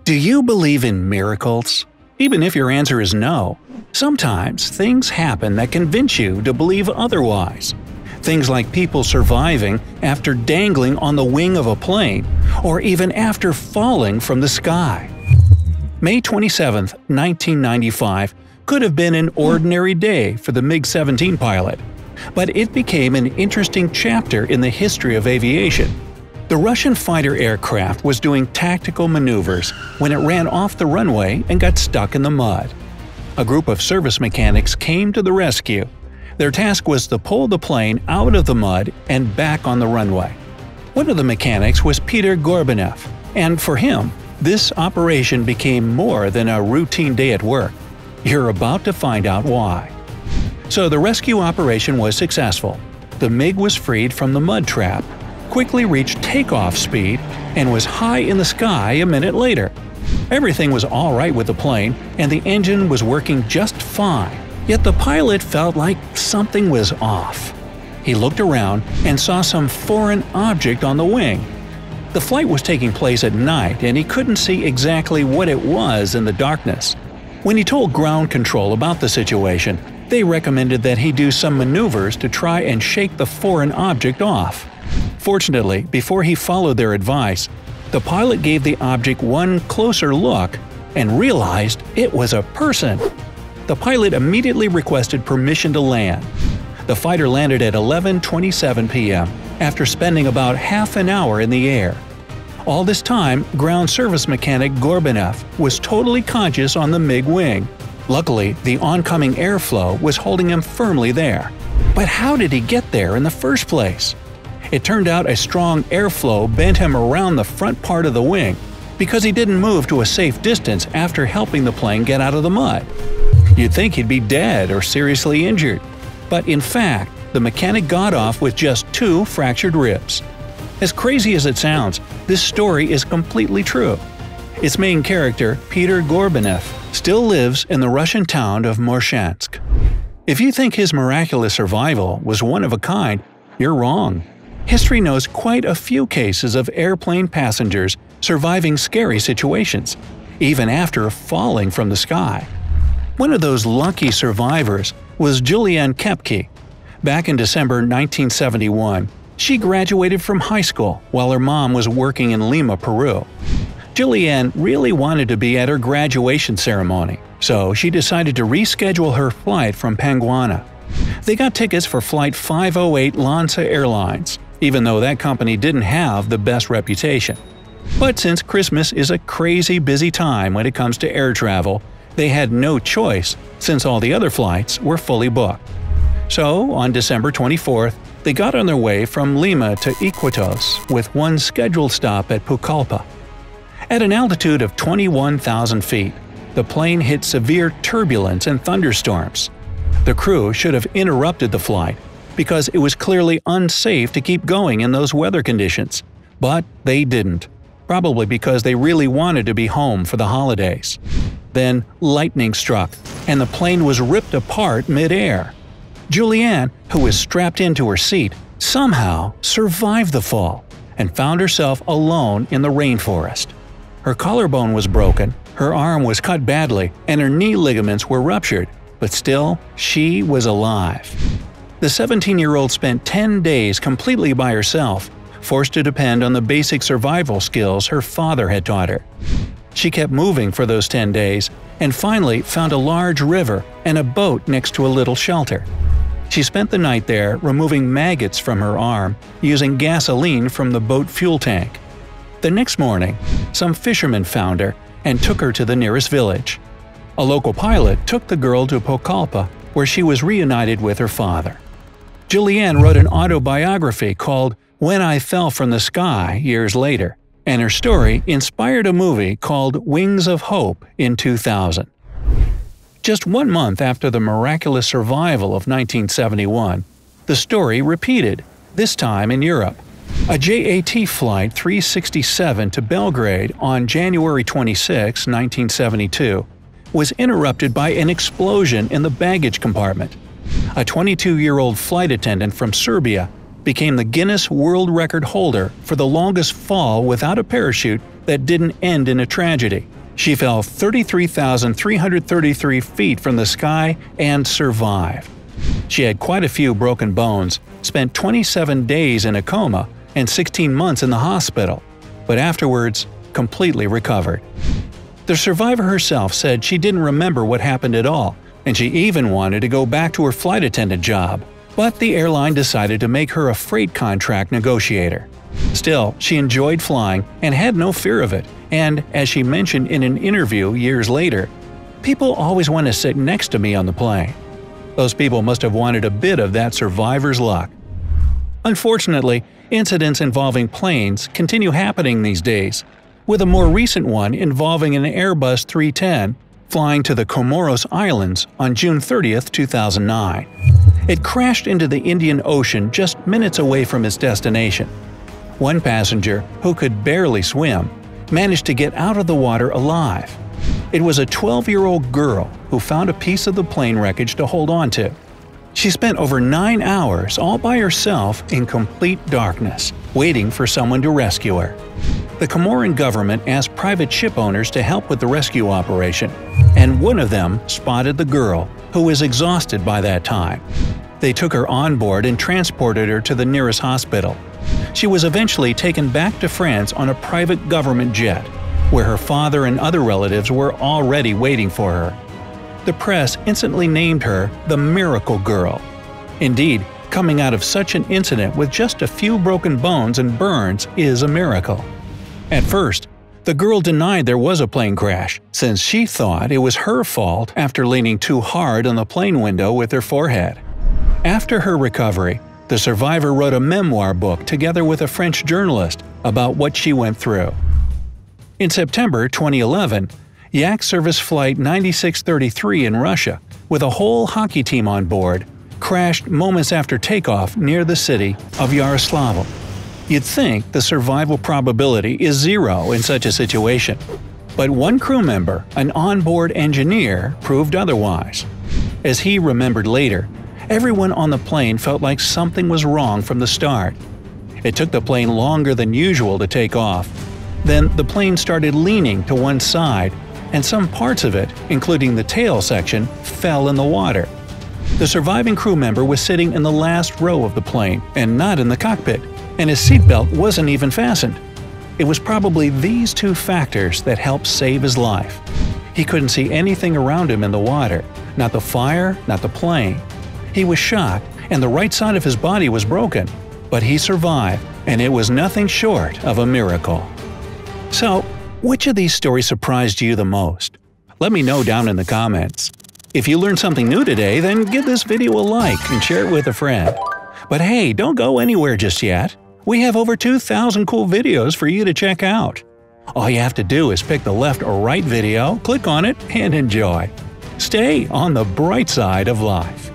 Do you believe in miracles? Even if your answer is no, sometimes things happen that convince you to believe otherwise. Things like people surviving after dangling on the wing of a plane, or even after falling from the sky. May 27, 1995 could have been an ordinary day for the MiG-17 pilot, but it became an interesting chapter in the history of aviation. The Russian fighter aircraft was doing tactical maneuvers when it ran off the runway and got stuck in the mud. A group of service mechanics came to the rescue. Their task was to pull the plane out of the mud and back on the runway. One of the mechanics was Peter Gorbanev, and for him, this operation became more than a routine day at work. You're about to find out why. So the rescue operation was successful. The MiG was freed from the mud trap, quickly reached takeoff speed, and was high in the sky a minute later. Everything was all right with the plane, and the engine was working just fine. Yet the pilot felt like something was off. He looked around and saw some foreign object on the wing. The flight was taking place at night, and he couldn't see exactly what it was in the darkness. When he told ground control about the situation, they recommended that he do some maneuvers to try and shake the foreign object off. Fortunately, before he followed their advice, the pilot gave the object one closer look and realized it was a person. The pilot immediately requested permission to land. The fighter landed at 11:27 p.m. after spending about half an hour in the air. All this time, ground service mechanic Gorbanev was totally conscious on the MiG wing. Luckily, the oncoming airflow was holding him firmly there. But how did he get there in the first place? It turned out a strong airflow bent him around the front part of the wing because he didn't move to a safe distance after helping the plane get out of the mud. You'd think he'd be dead or seriously injured. But in fact, the mechanic got off with just 2 fractured ribs. As crazy as it sounds, this story is completely true. Its main character, Peter Gorbanev, still lives in the Russian town of Murmansk. If you think his miraculous survival was one of a kind, you're wrong. History knows quite a few cases of airplane passengers surviving scary situations, even after falling from the sky. One of those lucky survivors was Julianne Kepke. Back in December 1971, she graduated from high school while her mom was working in Lima, Peru. Julianne really wanted to be at her graduation ceremony, so she decided to reschedule her flight from Panguana. They got tickets for Flight 508 Lanza Airlines, even though that company didn't have the best reputation. But since Christmas is a crazy busy time when it comes to air travel, they had no choice since all the other flights were fully booked. So, on December 24th, they got on their way from Lima to Iquitos with one scheduled stop at Pucallpa. At an altitude of 21,000 feet, the plane hit severe turbulence and thunderstorms. The crew should have interrupted the flight because it was clearly unsafe to keep going in those weather conditions, but they didn't, probably because they really wanted to be home for the holidays. Then lightning struck, and the plane was ripped apart mid-air. Julianne, who was strapped into her seat, somehow survived the fall and found herself alone in the rainforest. Her collarbone was broken, her arm was cut badly, and her knee ligaments were ruptured, but still, she was alive. The 17-year-old spent 10 days completely by herself, forced to depend on the basic survival skills her father had taught her. She kept moving for those 10 days and finally found a large river and a boat next to a little shelter. She spent the night there removing maggots from her arm using gasoline from the boat fuel tank. The next morning, some fishermen found her and took her to the nearest village. A local pilot took the girl to Pucallpa, where she was reunited with her father. Julianne wrote an autobiography called When I Fell from the Sky years later, and her story inspired a movie called Wings of Hope in 2000. Just 1 month after the miraculous survival of 1971, the story repeated, this time in Europe. A JAT Flight 367 to Belgrade on January 26, 1972, was interrupted by an explosion in the baggage compartment. A 22-year-old flight attendant from Serbia became the Guinness World Record holder for the longest fall without a parachute that didn't end in a tragedy. She fell 33,333 feet from the sky and survived. She had quite a few broken bones, spent 27 days in a coma, and 16 months in the hospital, but afterwards completely recovered. The survivor herself said she didn't remember what happened at all, and she even wanted to go back to her flight attendant job, but the airline decided to make her a freight contract negotiator. Still, she enjoyed flying and had no fear of it, and, as she mentioned in an interview years later, "People always want to sit next to me on the plane." Those people must have wanted a bit of that survivor's luck. Unfortunately, incidents involving planes continue happening these days, with a more recent one involving an Airbus 310 flying to the Comoros Islands on June 30, 2009. It crashed into the Indian Ocean just minutes away from its destination. One passenger, who could barely swim, managed to get out of the water alive. It was a 12-year-old girl who found a piece of the plane wreckage to hold on to. She spent over 9 hours all by herself in complete darkness, waiting for someone to rescue her. The Comoran government asked private ship owners to help with the rescue operation, and one of them spotted the girl, who was exhausted by that time. They took her on board and transported her to the nearest hospital. She was eventually taken back to France on a private government jet, where her father and other relatives were already waiting for her. The press instantly named her the Miracle Girl. Indeed, coming out of such an incident with just a few broken bones and burns is a miracle. At first, the girl denied there was a plane crash, since she thought it was her fault after leaning too hard on the plane window with her forehead. After her recovery, the survivor wrote a memoir book together with a French journalist about what she went through. In September 2011, Yak-Service Flight 9633 in Russia, with a whole hockey team on board, crashed moments after takeoff near the city of Yaroslavl. You'd think the survival probability is zero in such a situation. But one crew member, an onboard engineer, proved otherwise. As he remembered later, everyone on the plane felt like something was wrong from the start. It took the plane longer than usual to take off. Then the plane started leaning to one side, and some parts of it, including the tail section, fell in the water. The surviving crew member was sitting in the last row of the plane and not in the cockpit, and his seatbelt wasn't even fastened. It was probably these two factors that helped save his life. He couldn't see anything around him in the water, not the fire, not the plane. He was shocked, and the right side of his body was broken, but he survived, and it was nothing short of a miracle. So, which of these stories surprised you the most? Let me know down in the comments. If you learned something new today, then give this video a like and share it with a friend. But hey, don't go anywhere just yet. We have over 2,000 cool videos for you to check out. All you have to do is pick the left or right video, click on it, and enjoy. Stay on the bright side of life.